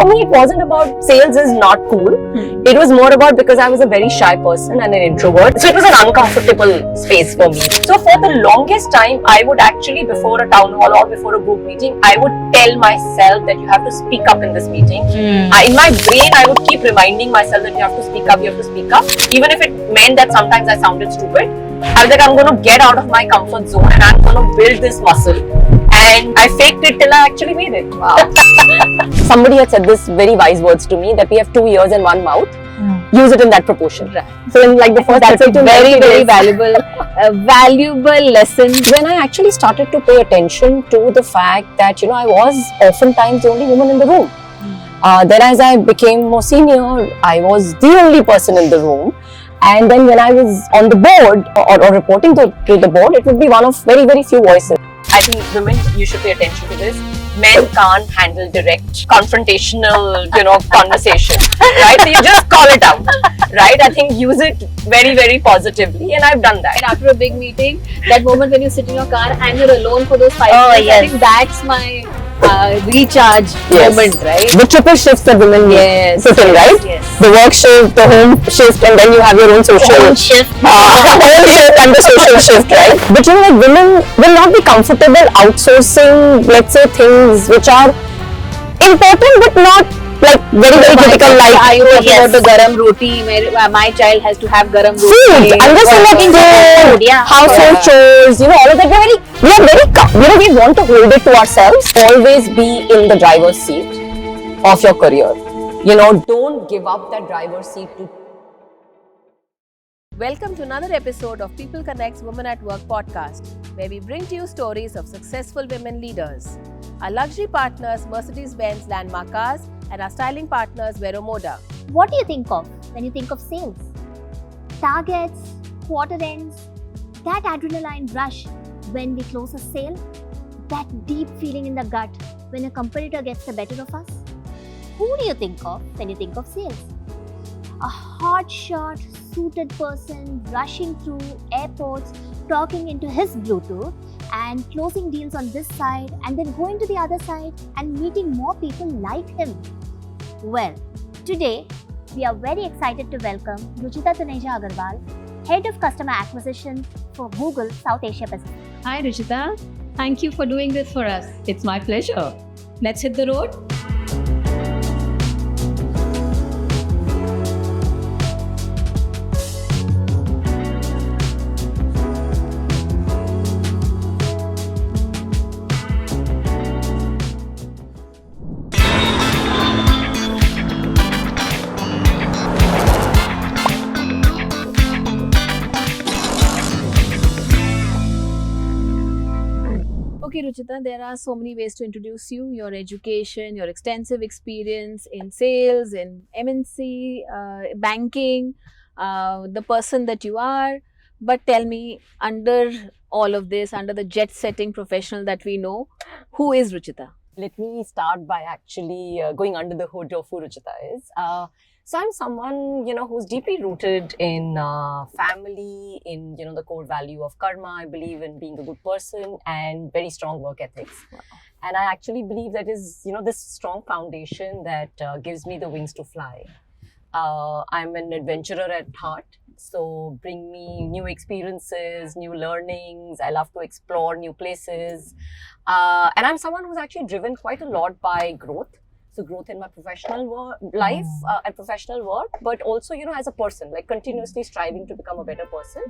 for me, it wasn't about sales is not cool. It was more about because I was a very shy person and an introvert. So it was an uncomfortable space for me. So for the longest time, I would actually, before a town hall or before a group meeting, I would tell myself that you have to speak up in this meeting. In my brain, I would keep reminding myself that you have to speak up, you have to speak up. Even if it meant that sometimes I sounded stupid. I was like, I'm going to get out of my comfort zone and I'm going to build this muscle. And I faked it till I actually made it. Wow. Somebody had said this very wise words to me that we have 2 ears and 1 mouth. Use it in that proportion. Right. So in like the first that's a very valuable lesson. When I actually started to pay attention to the fact that, I was oftentimes the only woman in the room. Then as I became more senior, I was the only person in the room. And then when I was on the board or reporting to the board, it would be one of very, very few voices. I think women, you should pay attention to this. Men can't handle direct, confrontational, conversation, right? So you just call it out, right? I think use it very, very positively, and I've done that. And after a big meeting, that moment when you sit in your car and you're alone for those 5 minutes, yes. I think that's my recharge moment, right? The triple shifts that women put in, right? Yes. The work shift, the home shift, and then you have your own social shift. home shift and the social shift, right? But women will not be comfortable outsourcing, let's say, things which are important but not like very, very critical. Like I talk about the garam roti. My child has to have garam roti. Food. I'm just like food, household chores, all of that. We want to hold it to ourselves. Always be in the driver's seat of your career. Don't give up that driver's seat to. Welcome to another episode of People Connect's Women at Work podcast, where we bring to you stories of successful women leaders. Our luxury partners, Mercedes-Benz Landmark Cars, and our styling partners, Vero Moda. What do you think of when you think of sales? Targets, quarter ends, that adrenaline rush when we close a sale, that deep feeling in the gut when a competitor gets the better of us? Who do you think of when you think of sales? A hot-shot, suited person rushing through airports, talking into his Bluetooth and closing deals on this side and then going to the other side and meeting more people like him. Well, today we are very excited to welcome Ruchita Taneja Agarwal, Head of Customer Acquisition for Google South Asia Pacific. Hi Ruchita, thank you for doing this for us. It's my pleasure. Let's hit the road. Okay, Ruchita, there are so many ways to introduce you, your education, your extensive experience in sales, in MNC, banking, the person that you are. But tell me, under all of this, under the jet-setting professional that we know, who is Ruchita? Let me start by actually going under the hood of who Ruchita is. So I'm someone, who's deeply rooted in family, in, the core value of karma. I believe in being a good person and very strong work ethics. Wow. And I actually believe that is, this strong foundation that gives me the wings to fly. I'm an adventurer at heart. So bring me new experiences, new learnings. I love to explore new places. And I'm someone who's actually driven quite a lot by growth. So growth in my professional life and professional work, but also, as a person, like continuously striving to become a better person.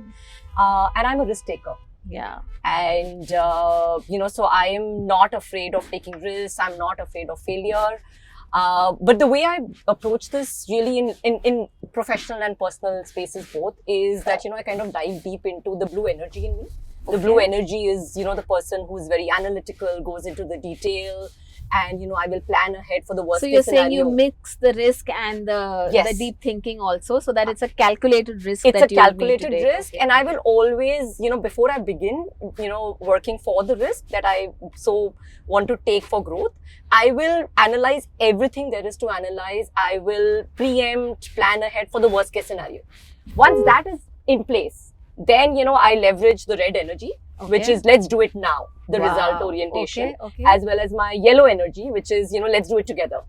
And I'm a risk taker. Yeah. And, so I am not afraid of taking risks. I'm not afraid of failure. But the way I approach this really in professional and personal spaces both is that, I kind of dive deep into the blue energy in me. The blue energy is, the person who's very analytical, goes into the detail. And, I will plan ahead for the worst case scenario. So you're saying you mix the risk and the deep thinking also, so that it's a calculated risk. It's a calculated risk. And I will always, before I begin, working for the risk that I so want to take for growth, I will analyze everything there is to analyze. I will preempt, plan ahead for the worst case scenario. Once that is in place, then, I leverage the red energy. Which is let's do it now, the result orientation, as well as my yellow energy, which is, let's do it together.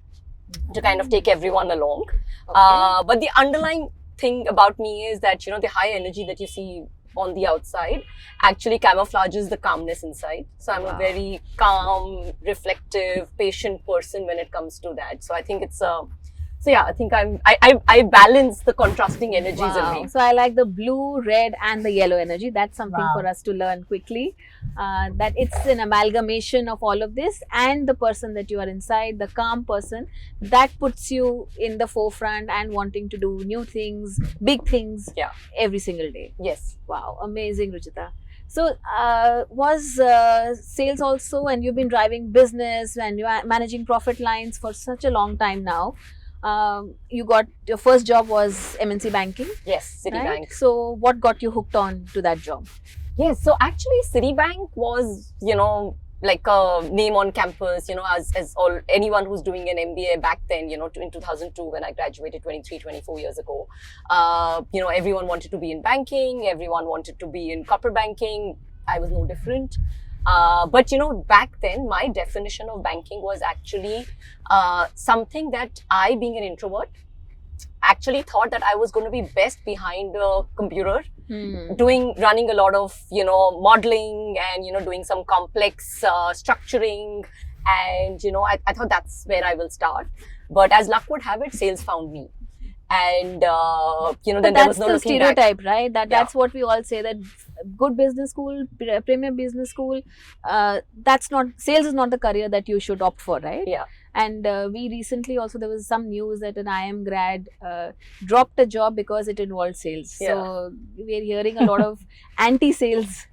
to kind of take everyone along. But the underlying thing about me is that, the high energy that you see on the outside actually camouflages the calmness inside. So I'm a very calm, reflective, patient person when it comes to that. So I think it's I think I balance the contrasting energies in me. So I like the blue, red, and the yellow energy. That's something for us to learn quickly. That it's an amalgamation of all of this, and the person that you are inside, the calm person, that puts you in the forefront and wanting to do new things, big things, every single day. Yes. Wow, amazing, Ruchita. So, was sales also, and you've been driving business and you are managing profit lines for such a long time now. You got your first job was MNC banking. Yes, Citibank. Right? So, what got you hooked on to that job? Yes, so actually Citibank was, like a name on campus, as anyone who's doing an MBA back then, in 2002 when I graduated 24 years ago. Everyone wanted to be in banking, everyone wanted to be in corporate banking. I was no different. But back then my definition of banking was actually something that I, being an introvert, actually thought that I was going to be best behind a computer, running a lot of modeling and doing some complex structuring, and I thought that's where I will start. But as luck would have it, sales found me. And then there was no looking back. That's the stereotype, right? That's what we all say, that good business school, premier business school, sales is not the career that you should opt for, right? Yeah. And we recently also, there was some news that an IIM grad dropped a job because it involved sales. Yeah. So we're hearing a lot of anti-sales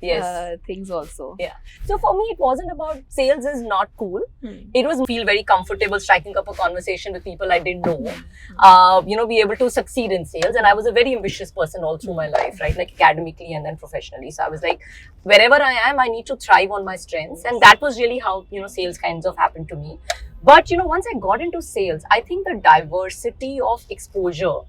things also. Yeah. So for me, it wasn't about sales is not cool. It was feel very comfortable striking up a conversation with people I didn't know. Be able to succeed in sales. And I was a very ambitious person all through my life, right? Like academically and then professionally. So I was like, wherever I am, I need to thrive on my strengths. And that was really how, sales kinds of happened to me. But, once I got into sales, I think the diversity of exposure,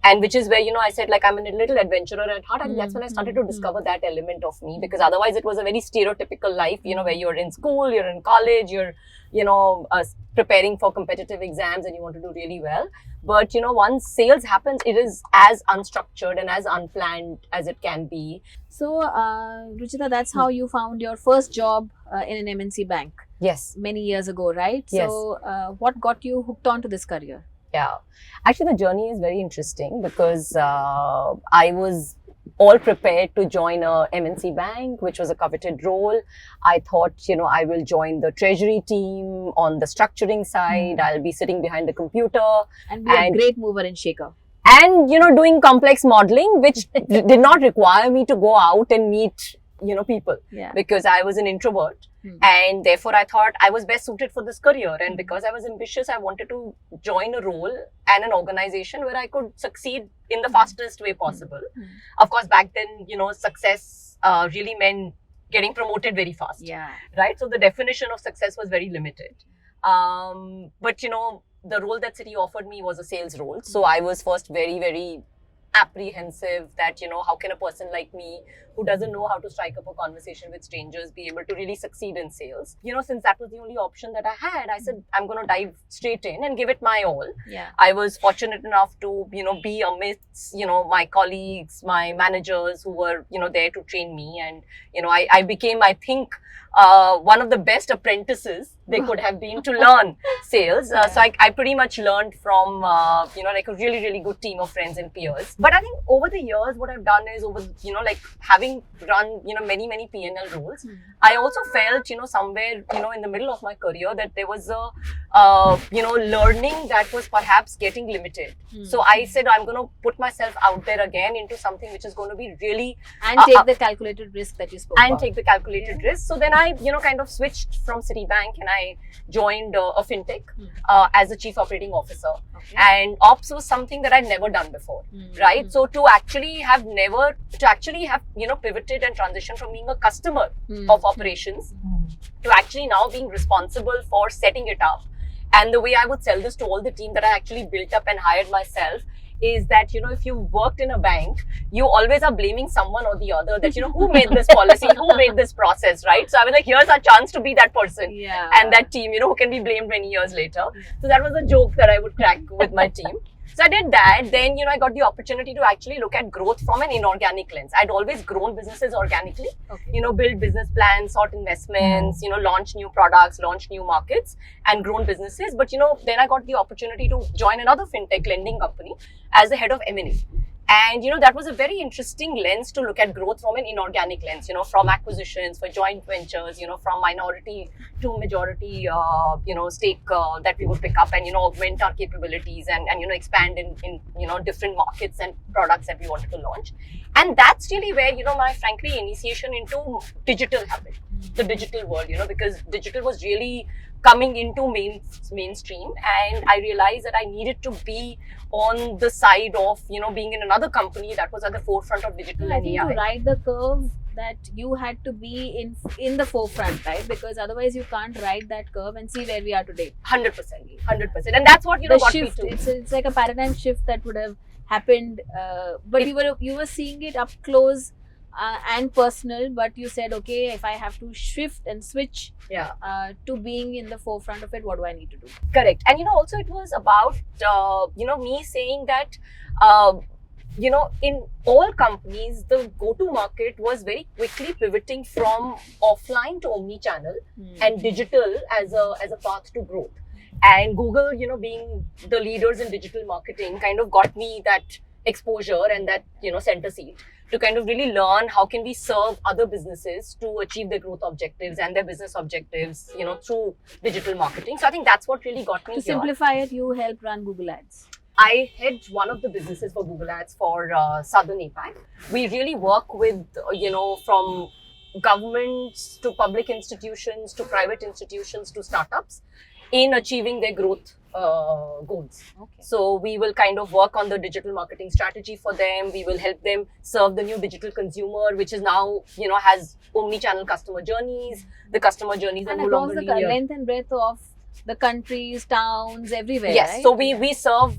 and which is where, I said, like, I'm a little adventurer at heart. I think that's when I started to discover that element of me, because otherwise it was a very stereotypical life, where you're in school, you're in college, you're, preparing for competitive exams and you want to do really well. But, once sales happens, it is as unstructured and as unplanned as it can be. So, Ruchita, that's how you found your first job in an MNC bank. Yes. Many years ago, right? Yes. So, what got you hooked on to this career? Yeah. Actually, the journey is very interesting because I was all prepared to join a MNC bank, which was a coveted role. I thought, I will join the treasury team on the structuring side. I'll be sitting behind the computer. And be a great mover and shaker. And, doing complex modeling, which did not require me to go out and meet, people. Yeah. Because I was an introvert. And therefore, I thought I was best suited for this career. And because I was ambitious, I wanted to join a role and an organization where I could succeed in the fastest way possible. Of course, back then, success really meant getting promoted very fast. Yeah. Right? So the definition of success was very limited. But, the role that Citi offered me was a sales role. So I was first very, very apprehensive that, how can a person like me who doesn't know how to strike up a conversation with strangers be able to really succeed in sales? Since that was the only option that I had, I said, I'm going to dive straight in and give it my all. Yeah. I was fortunate enough to, be amidst, my colleagues, my managers who were, there to train me. And, I became, I think, one of the best apprentices they could have been to learn sales. So I pretty much learned from, like a really, really good team of friends and peers. But I think over the years, what I've done is like having run, many, many P&L roles, I also felt, somewhere, in the middle of my career that there was a, learning that was perhaps getting limited. So I said, I'm going to put myself out there again into something which is going to be really... And take the calculated risk that you spoke about. And take the calculated risk. So then I, kind of switched from Citibank and I joined a fintech as a chief operating officer. Okay. And ops was something that I'd never done before, right? So to actually have pivoted and transitioned from being a customer of operations to actually now being responsible for setting it up. And the way I would sell this to all the team that I actually built up and hired myself, is that, you know, if you worked in a bank, you always are blaming someone or the other that, you know, who made this policy, who made this process, right? So I was like, here's our chance to be that person Yeah. and that team, you know, who can be blamed many years later. So that was a joke that I would crack with my team. So I did that. Then, you know, I got the opportunity to actually look at growth from an inorganic lens. I'd always grown businesses organically, Okay. you know, build business plans, sought investments, you know, launch new products, launch new markets and grown businesses. But, you know, then I got the opportunity to join another fintech lending company as the head of M&A. And, you know, that was a very interesting lens to look at growth from an inorganic lens, you know, from acquisitions, for joint ventures, you know, from minority to majority, you know, stake that we would pick up and, you know, augment our capabilities and you know, expand in, you know, different markets and products that we wanted to launch. And that's really where, you know, my frankly initiation into digital happened, the digital world, you know, because digital was really coming into mainstream, and I realized that I needed to be on the side of, you know, being in another company that was at the forefront of digital I and think to AI. ride the curve that you had to be in the forefront, right? Because otherwise you can't ride that curve and see where we are today. 100%, and that's what, you know, The got shift, me to. it's like a paradigm shift that would have happened, but you were seeing it up close and personal. But you said, okay, if I have to shift and switch Yeah. to being in the forefront of it, what do I need to do? Correct. And, you know, also it was about, you know, me saying that, you know, in all companies, the go-to market was very quickly pivoting from offline to omni-channel and digital as a path to growth. And Google, you know, being the leaders in digital marketing kind of got me that exposure and that, you know, center seat to kind of really learn how can we serve other businesses to achieve their growth objectives and their business objectives, you know, through digital marketing. So I think that's what really got me To here. simplify it, you help run Google Ads. I head one of the businesses for Google Ads for Southern APAC. We really work with, you know, from governments to public institutions to private institutions to startups in achieving their growth goals. Okay. So we will kind of work on the digital marketing strategy for them. We will help them serve the new digital consumer, which is now, you know, has omni-channel customer journeys. The customer journeys are And no across longer the linear. length and breadth of the countries, towns, everywhere. Yes, right? so we serve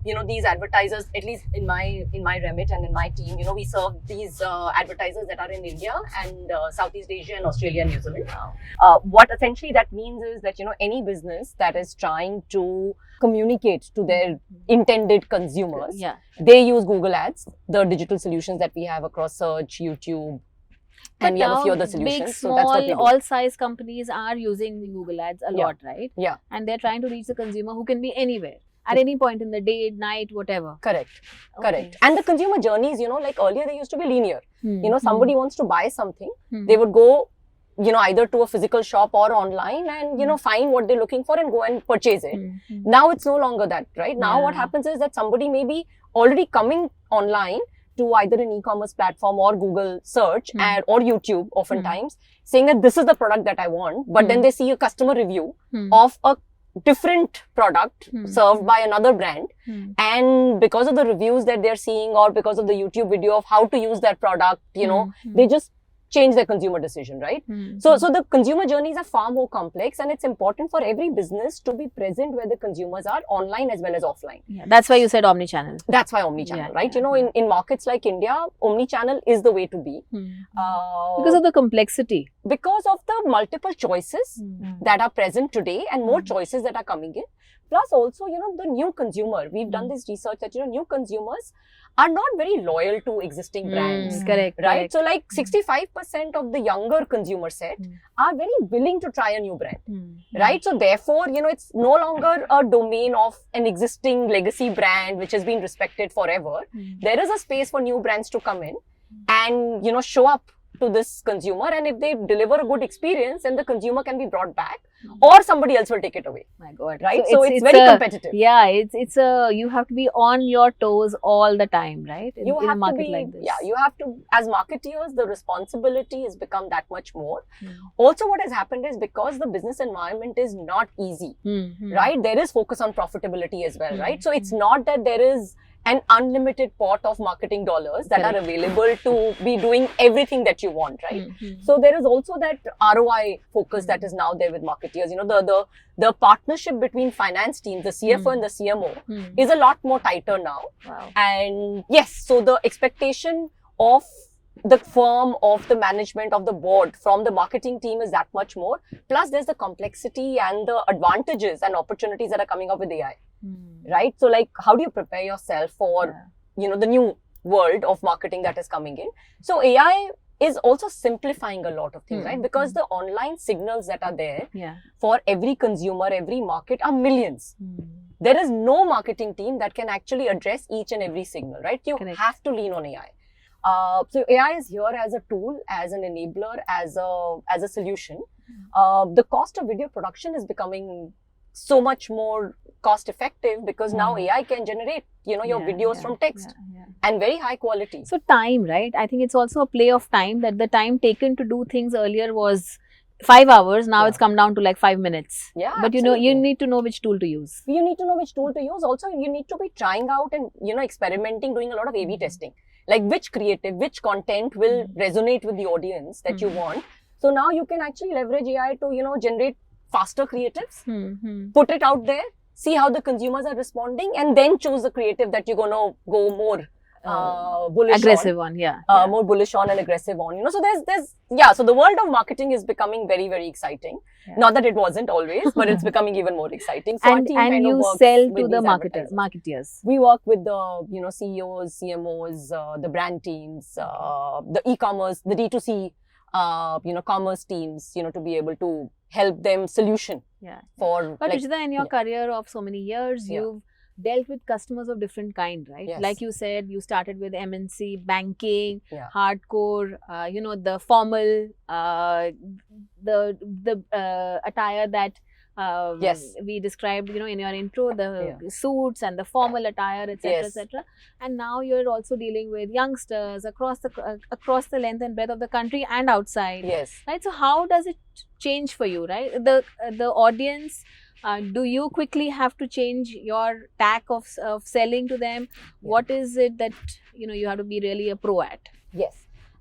you know, these advertisers, at least in my remit and in my team. You know, we serve these advertisers that are in India and Southeast Asia and Australia and New Zealand. What essentially that means is that, you know, any business that is trying to communicate to their intended consumers, Yeah. they use Google Ads, the digital solutions that we have across search, YouTube, and we have a few other solutions. Big, So that's what we small, do. all size companies are using Google Ads a Yeah. lot, right? Yeah. And they're trying to reach the consumer who can be anywhere at any point in the day, night, whatever. Correct. Okay. Correct. And the consumer journeys, you know, like earlier they used to be linear. You know, somebody wants to buy something, they would go, you know, either to a physical shop or online and, you know, find what they're looking for and go and purchase it. Now it's no longer that, right? Now what Yeah. happens is that somebody may be already coming online to either an e-commerce platform or Google search and or YouTube oftentimes saying that this is the product that I want, but then they see a customer review of a different product served by another brand, and because of the reviews that they're seeing or because of the YouTube video of how to use that product, you know, they just change their consumer decision, right? So the consumer journeys are far more complex, and it's important for every business to be present where the consumers are, online as well as offline. Yeah, that's why you said omni-channel. That's why omni-channel, Yeah, right? yeah, You know, in markets like India, omni-channel is the way to be. Because of the complexity. Because of the multiple choices that are present today and more choices that are coming in. Plus also, you know, the new consumer. We've done this research that, you know, new consumers are not very loyal to existing brands. Correct. Right? So like 65% of the younger consumer set are very willing to try a new brand. Right? So therefore, you know, it's no longer a domain of an existing legacy brand which has been respected forever. There is a space for new brands to come in and, you know, show up to this consumer, and if they deliver a good experience, then the consumer can be brought back or somebody else will take it away. My God. Right? So it's very competitive. Yeah, it's a, you have to be on your toes all the time, right? In, You in have a market to be, like this. yeah, you have to, as marketeers, the responsibility has become that much more. Also, what has happened is because the business environment is not easy, right? There is focus on profitability as well, right? So it's not that there is an unlimited pot of marketing dollars that are available to be doing everything that you want, right? So there is also that ROI focus that is now there with marketeers. You know, the partnership between finance teams, the CFO and the CMO is a lot more tighter now. Wow. And yes, so the expectation of the firm, of the management, of the board, from the marketing team is that much more. Plus, there's the complexity and the advantages and opportunities that are coming up with AI, right? So, like, how do you prepare yourself for, you know, the new world of marketing that is coming in? So, AI is also simplifying a lot of things, right? Because the online signals that are there for every consumer, every market are millions. There is no marketing team that can actually address each and every signal, right? You have to lean on AI. So AI is here as a tool, as an enabler, as a solution. The cost of video production is becoming so much more cost effective because now AI can generate, you know, your videos from text and very high quality. So time, right? I think it's also a play of time, that the time taken to do things earlier was 5 hours. Now it's come down to like 5 minutes. Yeah, but absolutely. you need to know which tool to use. You need to know which tool to use. Also, you need to be trying out and, you know, experimenting, doing a lot of A/B testing. Like which creative, which content will resonate with the audience that you want. So now you can actually leverage AI to, you know, generate faster creatives, put it out there, see how the consumers are responding, and then choose the creative that you're going to go more bullish aggressive on. More bullish on and aggressive on, you know. So so the world of marketing is becoming very, very exciting. Not that it wasn't always, but it's becoming even more exciting. So and you sell to the marketers. We work with the, you know, CEOs, CMOs, the brand teams, the e-commerce, the D2C, you know, commerce teams, you know, to be able to help them solution for. But like, Ruchita, in your career of so many years, you've dealt with customers of different kind, right? Yes. Like you said, you started with MNC, banking, hardcore, you know, the formal, the attire that we described, you know, in your intro, the suits and the formal attire, etc., etc. And now you're also dealing with youngsters across the length and breadth of the country and outside. Right. So how does it change for you, right? The audience. Do you quickly have to change your tack of selling to them? What is it that, you know, you have to be really a pro at?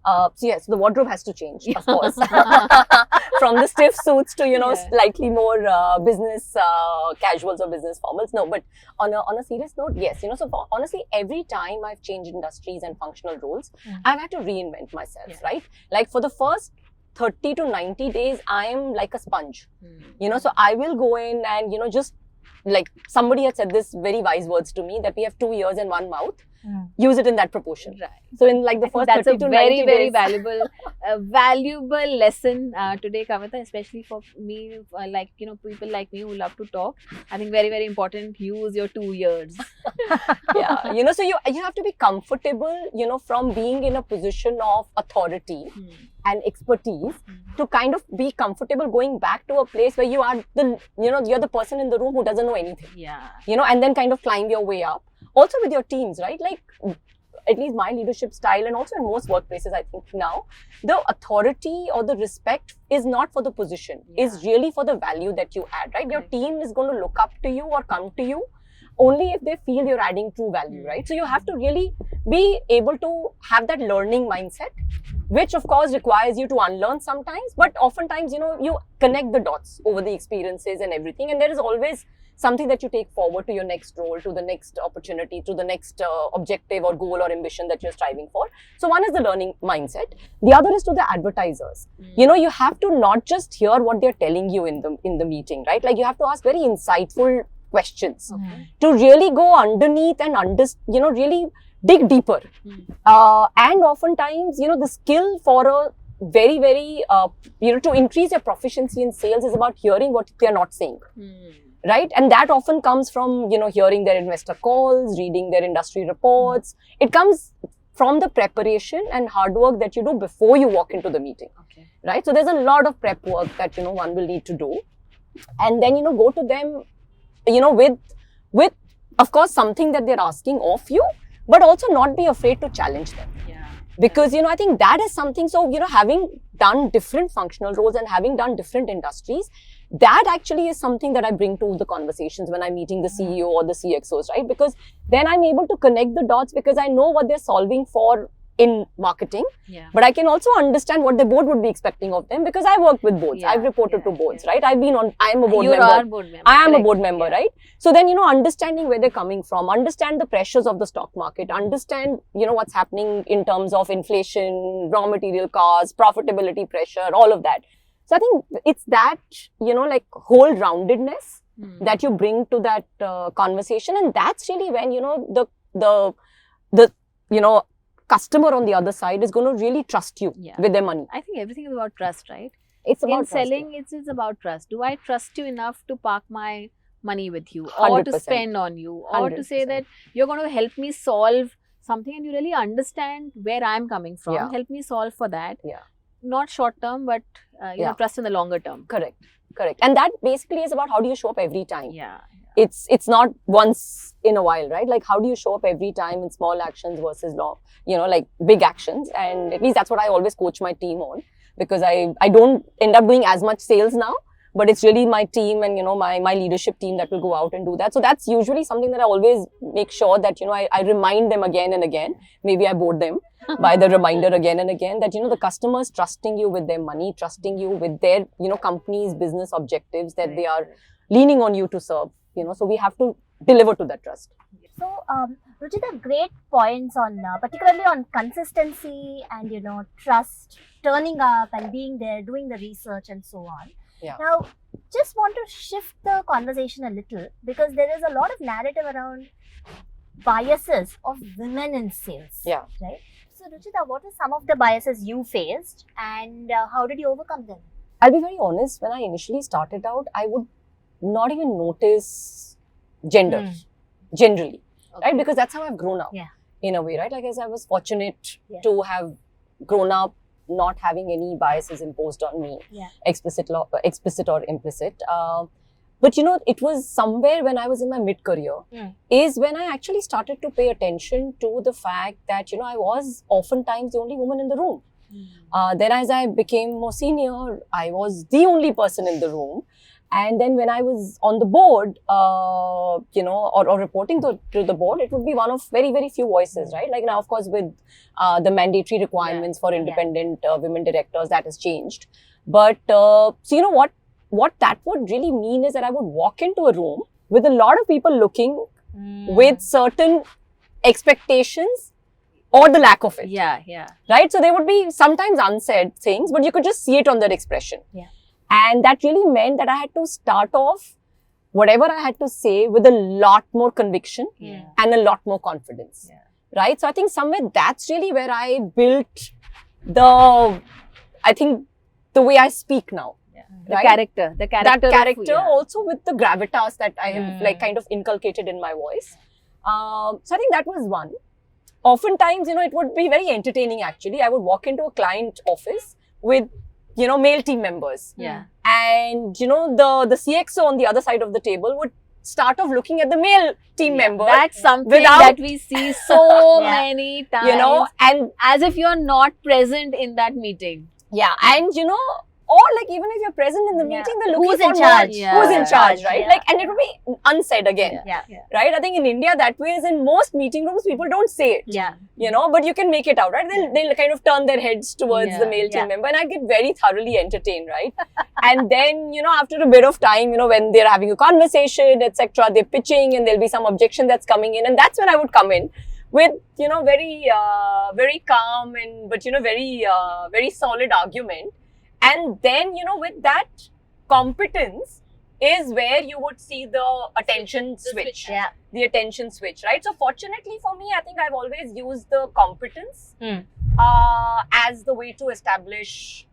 So the wardrobe has to change, of course, from the stiff suits to, you know, slightly more business casuals or business formals. No, but on a serious note, yes, you know, so honestly, every time I've changed industries and functional roles, I've had to reinvent myself, right? Like for the first 30 to 90 days, I am like a sponge, you know, so I will go in and, you know, just like somebody had said this very wise words to me, that we have 2 ears and 1 mouth, use it in that proportion. Right. So in like the first 30 to 90 days. Very valuable lesson today, Kavita, especially for me, like, you know, people like me who love to talk. I think very, very important, use your 2 ears. You know, so you have to be comfortable, you know, from being in a position of authority and expertise to kind of be comfortable going back to a place where you are you're the person in the room who doesn't know anything. You know, and then kind of climb your way up. Also with your teams, right? Like, at least my leadership style, and also in most workplaces, I think now, the authority or the respect is not for the position, is really for the value that you add, right? Your team is going to look up to you or come to you only if they feel you're adding true value, right? So you have to really be able to have that learning mindset, which of course requires you to unlearn sometimes, but oftentimes, you know, you connect the dots over the experiences and everything, and there is always something that you take forward to your next role, to the next opportunity, to the next objective or goal or ambition that you're striving for. So one is the learning mindset. The other is to the advertisers. You know, you have to not just hear what they're telling you in the meeting, right? Like you have to ask very insightful questions to really go underneath and really dig deeper. And oftentimes, you know, the skill for a very, very, to increase your proficiency in sales is about hearing what they're not saying. Right? And that often comes from, you know, hearing their investor calls, reading their industry reports. It comes from the preparation and hard work that you do before you walk into the meeting. Right? So there's a lot of prep work that, you know, one will need to do. And then, you know, go to them, you know, with of course, something that they're asking of you, but also not be afraid to challenge them. Because, you know, I think that is something, so, you know, having done different functional roles and having done different industries, that actually is something that I bring to the conversations when I'm meeting the CEO or the CXOs, right? Because then I'm able to connect the dots because I know what they're solving for in marketing, Yeah. but I can also understand what the board would be expecting of them because I worked with boards. Yeah, I've reported yeah, to boards, yeah. right? I am a board You member. are board member. I am a correct. board member, Yeah. right? So then, understanding where they're coming from, understand the pressures of the stock market, understand, what's happening in terms of inflation, raw material costs, profitability pressure, all of that. So I think it's that, like whole roundedness that you bring to that conversation. And that's really when, the customer on the other side is going to really trust you Yeah. with their money. I think everything is about trust, right? It's about In trust, selling, it's about trust. Do I trust you enough to park my money with you, or to 100%. spend on you, or to say 100%. that you're going to help me solve something and you really understand where I'm coming from? Yeah. Help me solve for that. Yeah. Not short term, but Yeah. trust in the longer term. Correct. And that basically is about how do you show up every time. Yeah. It's not once in a while, right? Like how do you show up every time in small actions versus long, like big actions. And at least that's what I always coach my team on, because I don't end up doing as much sales now, but it's really my team and my leadership team that will go out and do that. So that's usually something that I always make sure that I remind them again and again. Maybe I bore them by the reminder again and again that the customers trusting you with their money, trusting you with their company's business objectives, that they are leaning on you to serve. So we have to deliver to that trust. So, Ruchita, great points on particularly on consistency and trust, turning up and being there, doing the research and so on. Yeah. Now, just want to shift the conversation a little because there is a lot of narrative around biases of women in sales. Yeah. Right. So, Ruchita, what are some of the biases you faced and how did you overcome them? I'll be very honest, when I initially started out, I would not even notice gender generally, right? Because that's how I've grown up in a way, right? Like as I was fortunate to have grown up not having any biases imposed on me, explicit or implicit. But it was somewhere when I was in my mid-career is when I actually started to pay attention to the fact that, I was oftentimes the only woman in the room. Then as I became more senior, I was the only person in the room. And then when I was on the board, or reporting to the board, it would be one of very, very few voices, right? Like now, of course, with the mandatory requirements for independent women directors, that has changed. But, so what that would really mean is that I would walk into a room with a lot of people looking with certain expectations or the lack of it. Yeah. Right? So there would be sometimes unsaid things, but you could just see it on their expression. Yeah. And that really meant that I had to start off whatever I had to say with a lot more conviction and a lot more confidence. Right? So I think somewhere that's really where I built the way I speak now. The right? character. The character. That character also with the gravitas that I have like kind of inculcated in my voice. So I think that was one. Oftentimes, it would be very entertaining actually. I would walk into a client office with, male team members. Yeah. And, the CXO on the other side of the table would start off looking at the male team member. That's something without- that we see so many times. And as if you're not present in that meeting. yeah, and or like even if you're present in the meeting, they're looking Who's for in charge? Who's in charge, right? Yeah. Like, and it would be unsaid again, Yeah. right? I think in India that way is in most meeting rooms, people don't say it. Yeah. But you can make it out, right? They'll kind of turn their heads towards the male Yeah. team member, and I get very thoroughly entertained, right? And then, after a bit of time, when they're having a conversation, etc., they're pitching, and there'll be some objection that's coming in, and that's when I would come in with, very, very calm and but very, very solid argument, and then, with that competence is where you would see the attention switch. Yeah. The attention switch, right? So fortunately for me, I think I've always used the competence as the way to establish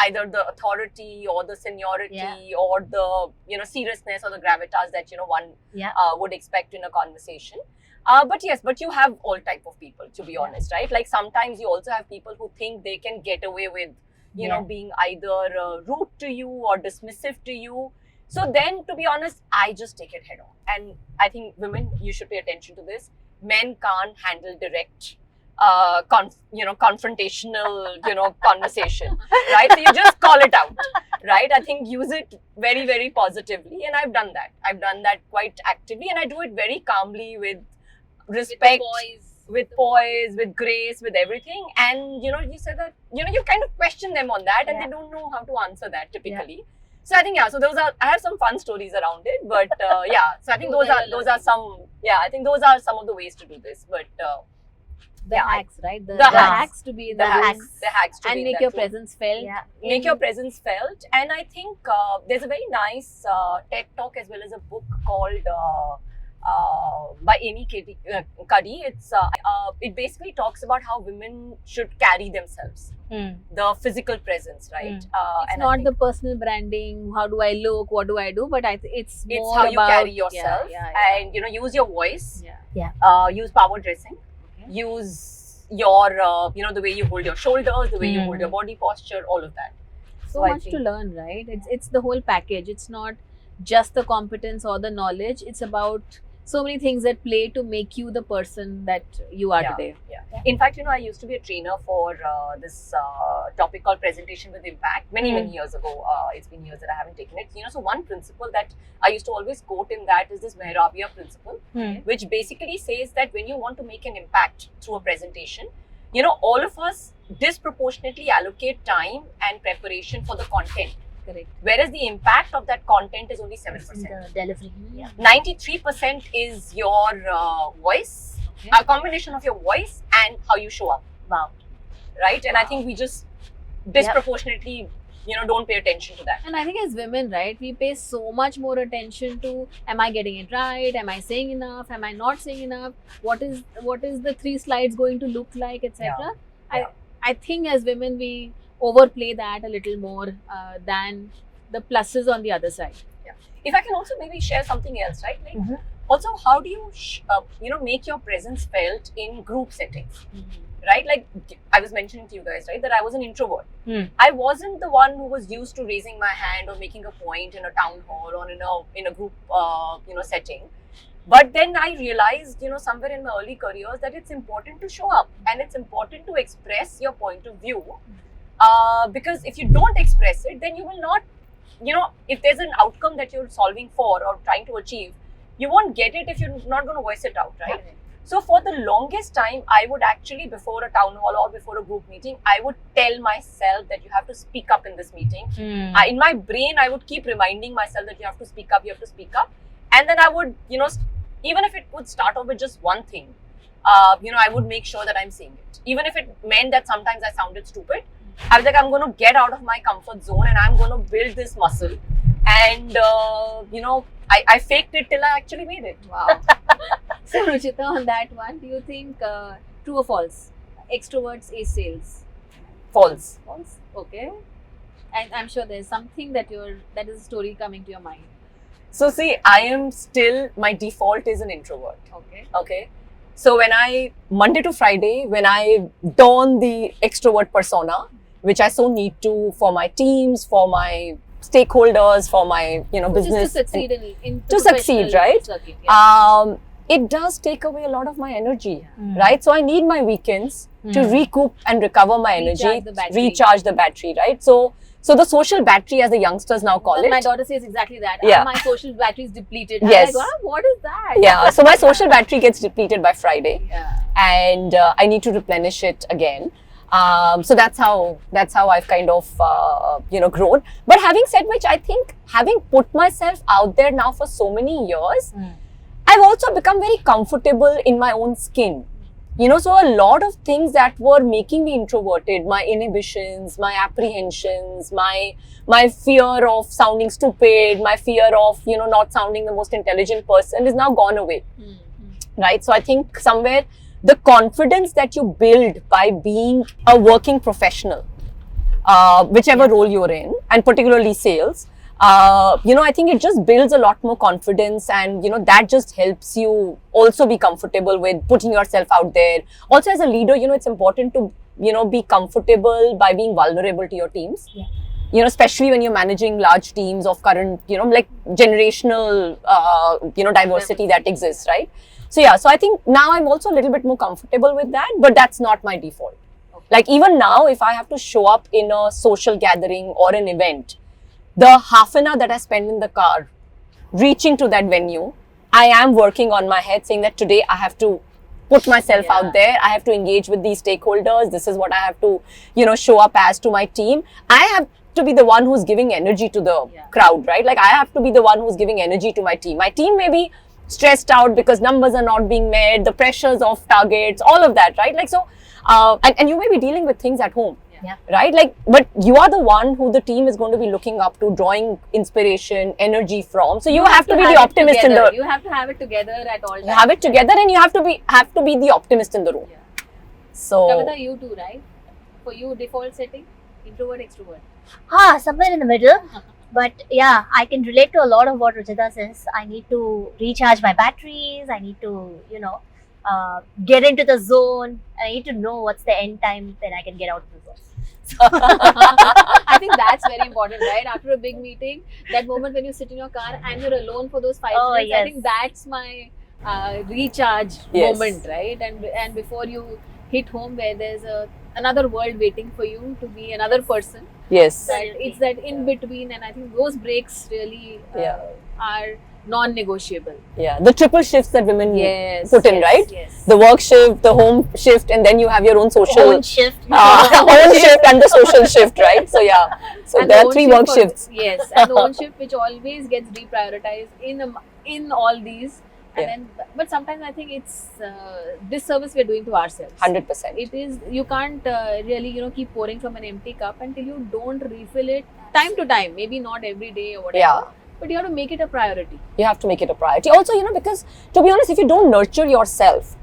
either the authority or the seniority or the seriousness or the gravitas that one would expect in a conversation. But you have all type of people, to be honest, right? Like sometimes you also have people who think they can get away with being either rude to you or dismissive to you. So then, to be honest, I just take it head on. And I think women, you should pay attention to this. Men can't handle direct confrontational, conversation, right? So you just call it out, right? I think use it very, very positively. And I've done that. I've done that quite actively. And I do it very calmly with respect, with poise, with grace, with everything. And, you said that, you kind of question them on that and Yeah. they don't know how to answer that typically. So I think, so I have some fun stories around it, but so I think those are some of the ways to do this, but The Yeah, hacks, right? The hacks. hacks to be in the the hacks, room the hacks to and be in make that your room. presence felt. Yeah. Make your presence felt. And I think there's a very nice TED talk as well as a book called by Amy Cuddy. It basically talks about how women should carry themselves, the physical presence, right? It's and I not think the personal branding. How do I look? What do I do? But it's it's more how you about carry yourself, and use your voice. Use power dressing. Okay. Use your the way you hold your shoulders, the way you hold your body posture, all of that. So I much to think- learn, right? It's the whole package. It's not just the competence or the knowledge. It's about so many things that play to make you the person that you are Yeah. today. In fact, I used to be a trainer for this topic called presentation with impact many years ago. It's been years that I haven't taken it. So one principle that I used to always quote in that is this Mehrabiya principle, which basically says that when you want to make an impact through a presentation, all of us disproportionately allocate time and preparation for the content, Correct. whereas the impact of that content is only 7%. The delivery. Yeah. 93% is your voice, Okay. a combination of your voice and how you show up. Wow. Right? And I think we just disproportionately, don't pay attention to that. And I think as women, right, we pay so much more attention to, am I getting it right? Am I saying enough? Am I not saying enough? What is the 3 slides going to look like, etc. Yeah. I think as women we overplay that a little more than the pluses on the other side. If I can also maybe share something else, right? Like, Mhm. also, how do you, make your presence felt in group settings? Right? Like I was mentioning to you guys, right, that I was an introvert. I wasn't the one who was used to raising my hand or making a point in a town hall or in a group, setting. But then I realized, somewhere in my early careers that it's important to show up and it's important to express your point of view. Because if you don't express it, then you will not, if there's an outcome that you're solving for or trying to achieve, you won't get it if you're not going to voice it out, right? So for the longest time, I would actually, before a town hall or before a group meeting, I would tell myself that you have to speak up in this meeting. In my brain, I would keep reminding myself that you have to speak up, And then I would, even if it would start off with just one thing, I would make sure that I'm saying it. Even if it meant that sometimes I sounded stupid, I was like, I'm going to get out of my comfort zone and I'm going to build this muscle. And, I faked it till I actually made it. Wow. So Ruchita, on that one, do you think true or false? Extroverts ace sales. False. False. Okay. And I'm sure there's something that is a story coming to your mind. So see, my default is an introvert. Okay. Okay. So Monday to Friday, when I don the extrovert persona, which I so need to for my teams, for my stakeholders, for my, business. Just to succeed in To succeed, professional right? circuit, yeah. It does take away a lot of my energy, Mm. right? So I need my weekends to recoup and recover my Recharge energy, the battery. recharge the battery, right? So the social battery, as the youngsters now call Well, it. my daughter says exactly that. Yeah. My social battery is depleted. Yes. I'm like, what is that? Yeah, so my social battery gets depleted by Friday, Yeah. and I need to replenish it again. So that's how I've kind of grown. But having said which, I think having put myself out there now for so many years, I've also become very comfortable in my own skin. So a lot of things that were making me introverted, my inhibitions, my apprehensions, my fear of sounding stupid, my fear of, not sounding the most intelligent person is now gone away, right? So I think somewhere the confidence that you build by being a working professional, whichever role you're in, and particularly sales, I think it just builds a lot more confidence, and that just helps you also be comfortable with putting yourself out there. Also, as a leader, it's important to be comfortable by being vulnerable to your teams. you know, especially when you're managing large teams of current, you know, like generational, you know, diversity that exists, right? So yeah, so I think now I'm also a little bit more comfortable with that, but that's not my default. Like even now, if I have to show up in a social gathering or an event, the half an hour that I spend in the car reaching to that venue, I am working on my head saying that today I have to put myself out there. I have to engage with these stakeholders. This is what I have to, you know, show up as to my team. I have to be the one who's giving energy to the crowd, right? Like I have to be the one who's giving energy to my team. My team may be stressed out because numbers are not being met, the pressures of targets, all of that, right? Like so, and you may be dealing with things at home. Right? Like, but you are the one who the team is going to be looking up to, drawing inspiration, energy from. So you have to be the optimist in the. You have to have it together at all times. You have it together, and you have to be the optimist in the room. So. Kavita, you too, right? For you, default setting, introvert, extrovert. Somewhere in the middle. But yeah, I can relate to a lot of what Ruchita says. I need to recharge my batteries. I need to, you know, get into the zone. I need to know what's the end time when I can get out of the zone. I think that's very important, right? After a big meeting, that moment when you sit in your car and you're alone for those 5 minutes, yes. I think that's my recharge moment, right? And before you hit home where there's another world waiting for you to be another person. Yes. It's that in between, and I think those breaks really are non-negotiable. Yeah, the triple shifts that women put in, right? Yes. The work shift, the home shift, and then you have your own social Own shift. own shift and the social shift, right? So yeah, so And there the are 3 own work shift shifts. Yes, and the own shift which always gets deprioritized in all these. And then, but sometimes I think it's this service we're doing to ourselves. 100%. It is, you can't really, you know, keep pouring from an empty cup until you don't refill it time to time. Maybe not every day or whatever. Yeah. But you have to make it a priority. You have to make it a priority. Also, you know, because to be honest, if you don't nurture yourself,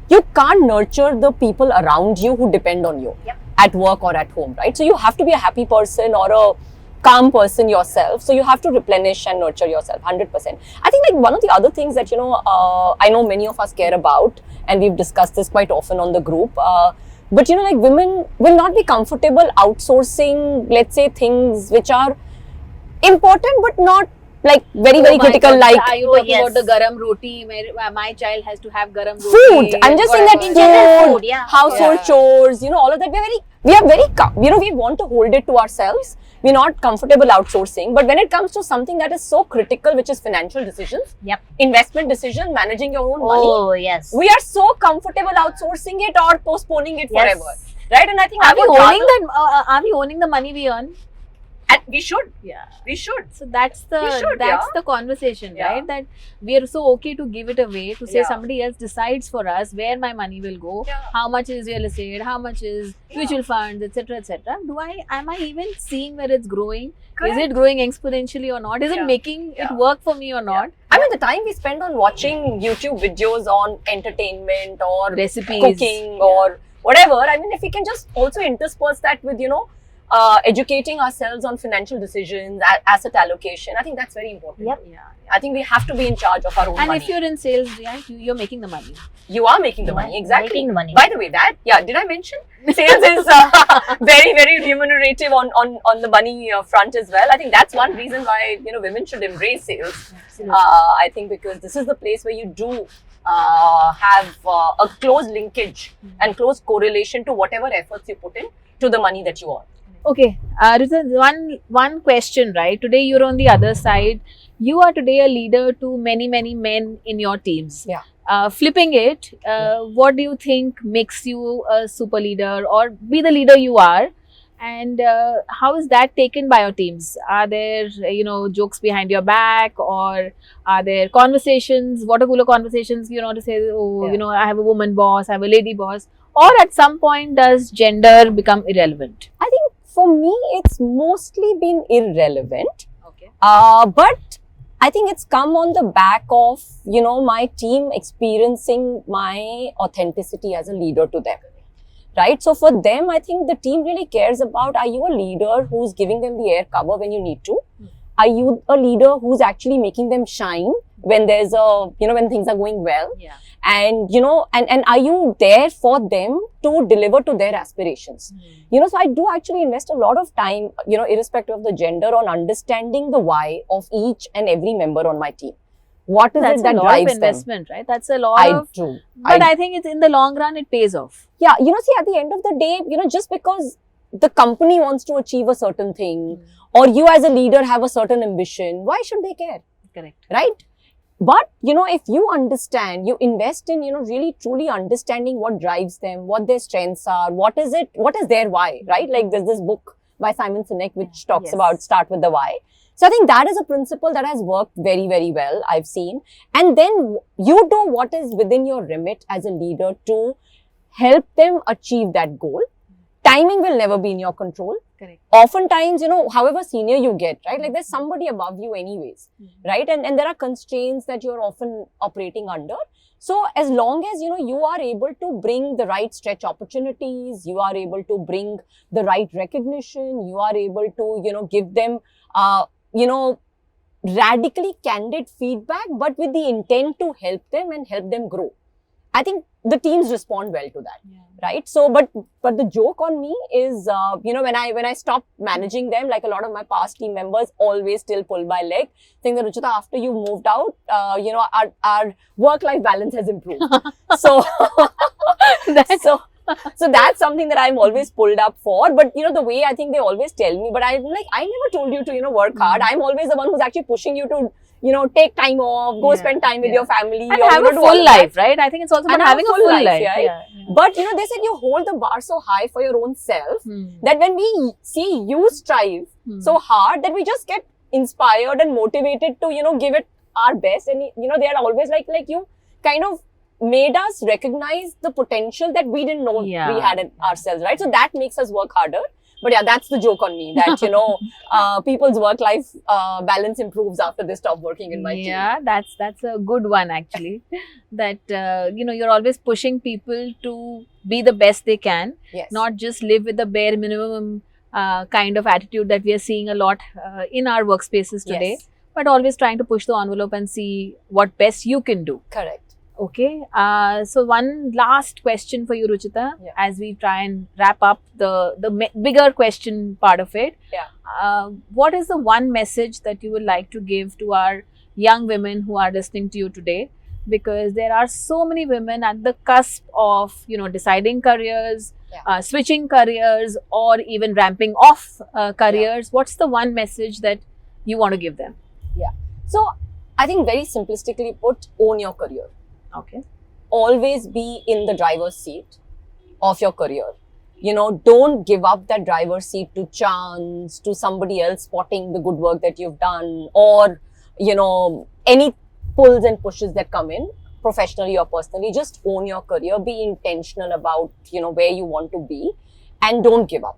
you can't nurture the people around you who depend on you at work or at home, right? So you have to be a happy person or a calm person yourself. So you have to replenish and nurture yourself 100%. I think like one of the other things that, you know, I know many of us care about, and we've discussed this quite often on the group, but you know, like women will not be comfortable outsourcing, let's say, things which are important but not like very critical. God, like are you talking about the garam roti? My child has to have garam roti. food. I'm just saying that In general, food, food, household chores, you know, all of that. We are very, you know, we want to hold it to ourselves. We're not comfortable outsourcing. But when it comes to something that is so critical, which is financial decisions, investment decisions, managing your own money, Oh, yes. we are so comfortable outsourcing it or postponing it forever. Right? And I think Are we owning that? Are we owning the money we earn? And we should. Yeah. We should. So that's the conversation, right? That we are so okay to give it away, to say somebody else decides for us where my money will go, how much is real estate, how much is mutual funds, etc., etc. Am I even seeing where it's growing? Correct. Is it growing exponentially or not? Is it making it work for me or not? I mean, the time we spend on watching YouTube videos on entertainment or Recipes, cooking or whatever, I mean, if we can just also intersperse that with, you know, educating ourselves on financial decisions, asset allocation, I think that's very important. I think we have to be in charge of our own money. And if you're in sales, you're making the money. You are making the money, exactly. Making the money. By the way, did I mention? Sales is very remunerative on the money front as well. I think that's one reason why, you know, women should embrace sales. I think because this is the place where you do have a close linkage and close correlation to whatever efforts you put in to the money that you earn. Okay, one question, right? Today you're on the other side. You are today a leader to many men in your teams. Flipping it, what do you think makes you a super leader or be the leader you are? And how is that taken by your teams? Are there, you know, jokes behind your back, or are there conversations, water cooler conversations, you know, to say, you know, I have a woman boss, I have a lady boss, or at some point does gender become irrelevant? I think for me, it's mostly been irrelevant. Okay. But I think it's come on the back of, you know, my team experiencing my authenticity as a leader to them. Right? So for them, I think the team really cares about, are you a leader who's giving them the air cover when you need to? Are you a leader who's actually making them shine when there's when things are going well? Yeah. And, and are you there for them to deliver to their aspirations? So I do actually invest a lot of time, irrespective of the gender, on understanding the why of each and every member on my team. What is That's it that a lot drives of investment, right? That's a lot them? of. I do. But I think it's in the long run, it pays off. Yeah, see, at the end of the day, just because the company wants to achieve a certain thing, or you as a leader have a certain ambition, why should they care? Correct. Right? But, if you understand, you invest in, really truly understanding what drives them, what their strengths are, what is their why, right? Like there's this book by Simon Sinek, which talks Yes. about start with the why. So I think that is a principle that has worked very, very well, I've seen. And then you do what is within your remit as a leader to help them achieve that goal. Timing will never be in your control. Correct. Oftentimes, however senior you get, right? Like there's somebody above you anyways, right? And there are constraints that you're often operating under. So as long as, you are able to bring the right stretch opportunities, you are able to bring the right recognition, you are able to, give them, radically candid feedback, but with the intent to help them and help them grow. I think the teams respond well to that. Yeah. Right. So, but the joke on me is, when I stopped managing them, like a lot of my past team members always still pull my leg, saying that Ruchita, after you moved out, our work-life balance has improved. So, so that's something that I'm always pulled up for. But, the way I think they always tell me, but I'm like, I never told you to, work hard. I'm always the one who's actually pushing you to, take time off, go spend time with your family. And or, have a do all full of that. life, right? I think it's also about having a full life. Yeah. Yeah. But, they said you hold the bar so high for your own self that when we see you strive so hard, that we just get inspired and motivated to, give it our best. And, they are always like you kind of made us recognize the potential that we didn't know we had in ourselves, right? So that makes us work harder. But yeah, that's the joke on me that, people's work-life balance improves after they stop working in my team. Yeah, that's a good one actually. That, you're always pushing people to be the best they can, Yes. not just live with the bare minimum kind of attitude that we are seeing a lot in our workspaces today, Yes. but always trying to push the envelope and see what best you can do. Correct. Okay, so one last question for you, Ruchita, Yeah. as we try and wrap up the bigger question part of it. Yeah. What is the one message that you would like to give to our young women who are listening to you today? Because there are so many women at the cusp of, deciding careers, switching careers, or even ramping off careers. What's the one message that you want to give them? So I think very simplistically put, own your career. Okay. Always be in the driver's seat of your career. Don't give up that driver's seat to chance, to somebody else spotting the good work that you've done, or, any pulls and pushes that come in, professionally or personally. Just own your career, be intentional about, where you want to be, and don't give up.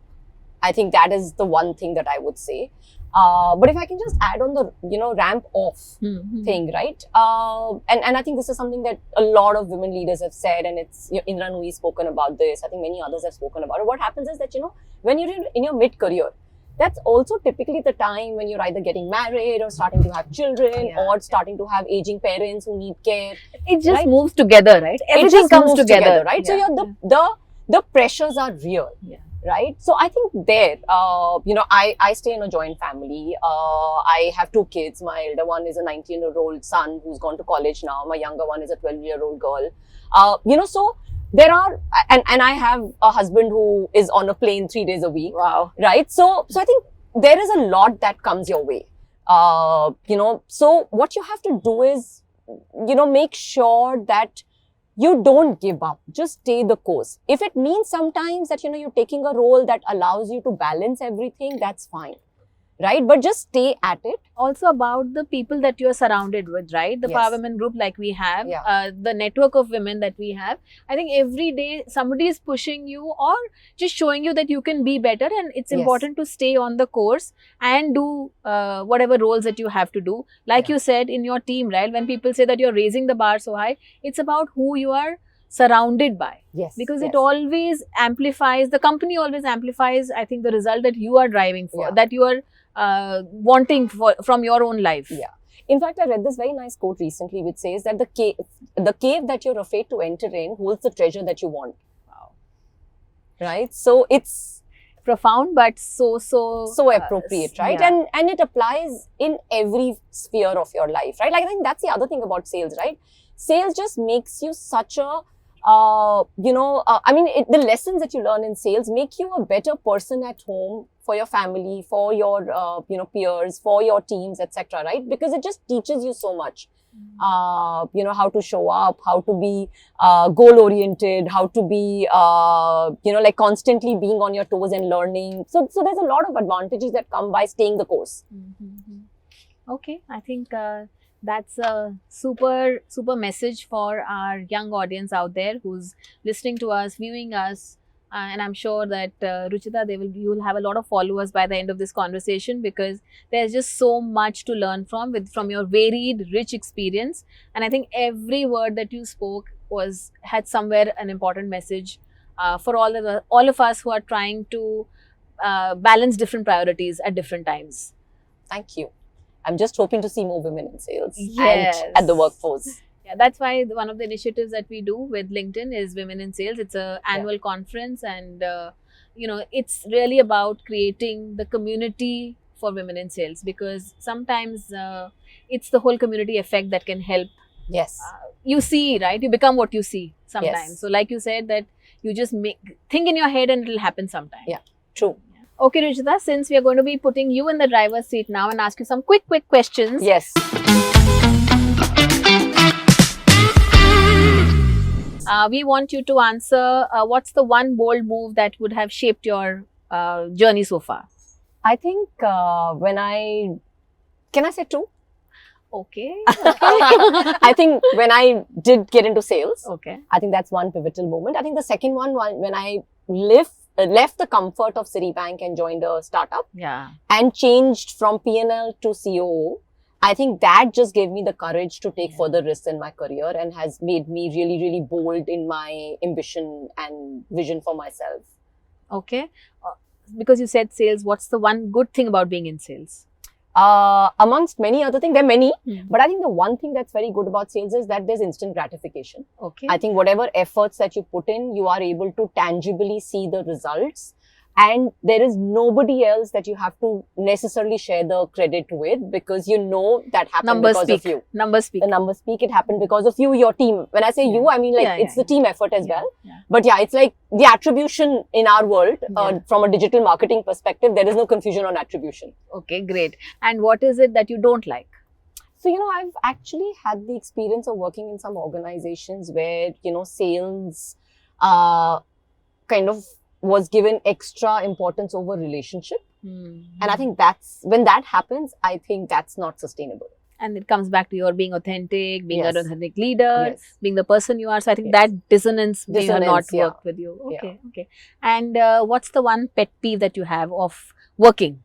I think that is the one thing that I would say. But if I can just add on the, ramp off thing, right? And I think this is something that a lot of women leaders have said, and it's, Indra Nooyi spoken about this. I think many others have spoken about it. What happens is that, when you're in your mid-career, that's also typically the time when you're either getting married or starting to have children or starting to have aging parents who need care. It just Right? moves together, right? It Everything just comes moves together, right? Yeah. So the pressures are real. Yeah. Right. So I think there, I stay in a joint family. I have 2 kids. My elder one is a 19-year-old son who's gone to college now. My younger one is a 12-year-old girl. So there are, and I have a husband who is on a plane 3 days a week. Wow. Right. So I think there is a lot that comes your way. So what you have to do is, make sure that you don't give up. Just stay the course. If it means sometimes that, you're taking a role that allows you to balance everything, that's fine. Right? But just stay at it. Also about the people that you're surrounded with, right? The Yes. Power Women group like we have, Yeah. the network of women that we have. I think every day somebody is pushing you or just showing you that you can be better, and it's Yes. important to stay on the course and do whatever roles that you have to do. Like Yeah. you said in your team, right? When people say that you're raising the bar so high, it's about who you are surrounded by. Yes. Because yes. it always amplifies, the company always amplifies, I think, the result that you are driving for, Yeah. that you are wanting for, from your own life. Yeah. In fact, I read this very nice quote recently which says that the cave that you're afraid to enter in holds the treasure that you want. Wow. Right? So it's Profound, but so appropriate, right? yeah. And it applies in every sphere of your life, right? Like, I think that's the other thing about sales, right? Sales just makes you such a the lessons that you learn in sales make you a better person at home, for your family, for your peers, for your teams, etc., right? Because it just teaches you so much. How to show up, how to be goal oriented, how to be like constantly being on your toes and learning. So there's a lot of advantages that come by staying the course. Okay, I think that's a super message for our young audience out there who's listening to us, viewing us. And I'm sure that Ruchita, you will have a lot of followers by the end of this conversation, because there's just so much to learn from your varied, rich experience. And I think every word that you spoke had somewhere an important message for all of us who are trying to balance different priorities at different times. Thank you. I'm just hoping to see more women in sales Yes. and at the workforce. Yeah, that's why one of the initiatives that we do with LinkedIn is Women in Sales. It's an annual conference, and it's really about creating the community for women in sales, because sometimes it's the whole community effect that can help. Yes. You see, right? You become what you see sometimes. Yes. So like you said, that you just think in your head and it'll happen sometime. Yeah, true. Okay, Ruchita, since we are going to be putting you in the driver's seat now and ask you some quick questions. Yes. We want you to answer what's the one bold move that would have shaped your journey so far? I think can I say two? Okay. I think when I did get into sales, Okay. I think that's one pivotal moment. I think the second one, when I left the comfort of Citibank and joined a startup Yeah. and changed from P&L to COO, I think that just gave me the courage to take further risks in my career and has made me really, really bold in my ambition and vision for myself. Okay. Because you said sales, what's the one good thing about being in sales? Amongst many other things, there are many, Hmm. but I think the one thing that's very good about sales is that there's instant gratification. Okay. I think whatever efforts that you put in, you are able to tangibly see the results. And there is nobody else that you have to necessarily share the credit with, because you know that happened Numbers because speak. of you. Numbers speak. The numbers speak. It happened because of you, your team. When I say you, I mean it's the team effort as well. Yeah. But yeah, it's like the attribution in our world, from a digital marketing perspective, there is no confusion on attribution. Okay, great. And what is it that you don't like? So, I've actually had the experience of working in some organizations where, sales kind of was given extra importance over relationship. And I think when that happens, I think that's not sustainable. And it comes back to your being authentic, being Yes. an authentic leader, Yes. being the person you are. So I think Yes. that dissonance may have not Dissonance, yeah. worked with you. Okay. And what's the one pet peeve that you have of working?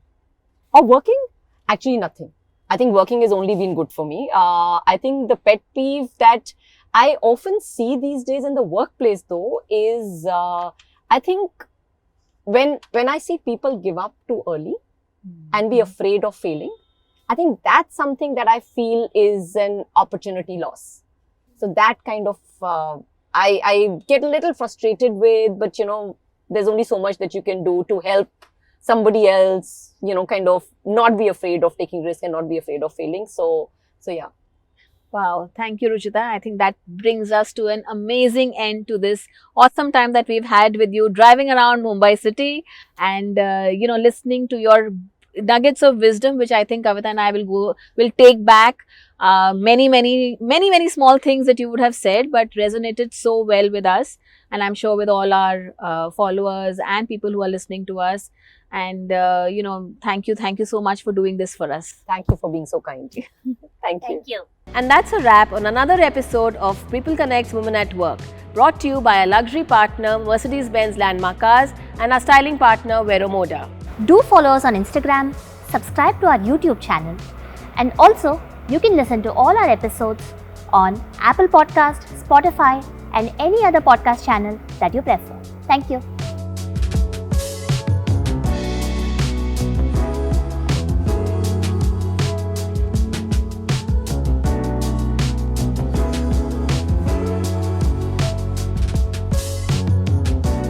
Or working? Actually, nothing. I think working has only been good for me. I think the pet peeve that I often see these days in the workplace, though, is I think when I see people give up too early and be afraid of failing, I think that's something that I feel is an opportunity loss. So that kind of I get a little frustrated with, but there's only so much that you can do to help somebody else, kind of not be afraid of taking risk and not be afraid of failing. So yeah. Wow. Thank you, Ruchita. I think that brings us to an amazing end to this awesome time that we've had with you driving around Mumbai city and, listening to your nuggets of wisdom, which I think Kavita and I will take back. Many small things that you would have said, but resonated so well with us. And I'm sure with all our followers and people who are listening to us. And, thank you so much for doing this for us. Thank you for being so kind. Thank you. Thank you. And that's a wrap on another episode of People Connects Women at Work, brought to you by our luxury partner Mercedes-Benz Landmark Cars and our styling partner Vero Moda. Do follow us on Instagram, subscribe to our YouTube channel, and also you can listen to all our episodes on Apple Podcast, Spotify, and any other podcast channel that you prefer. Thank you.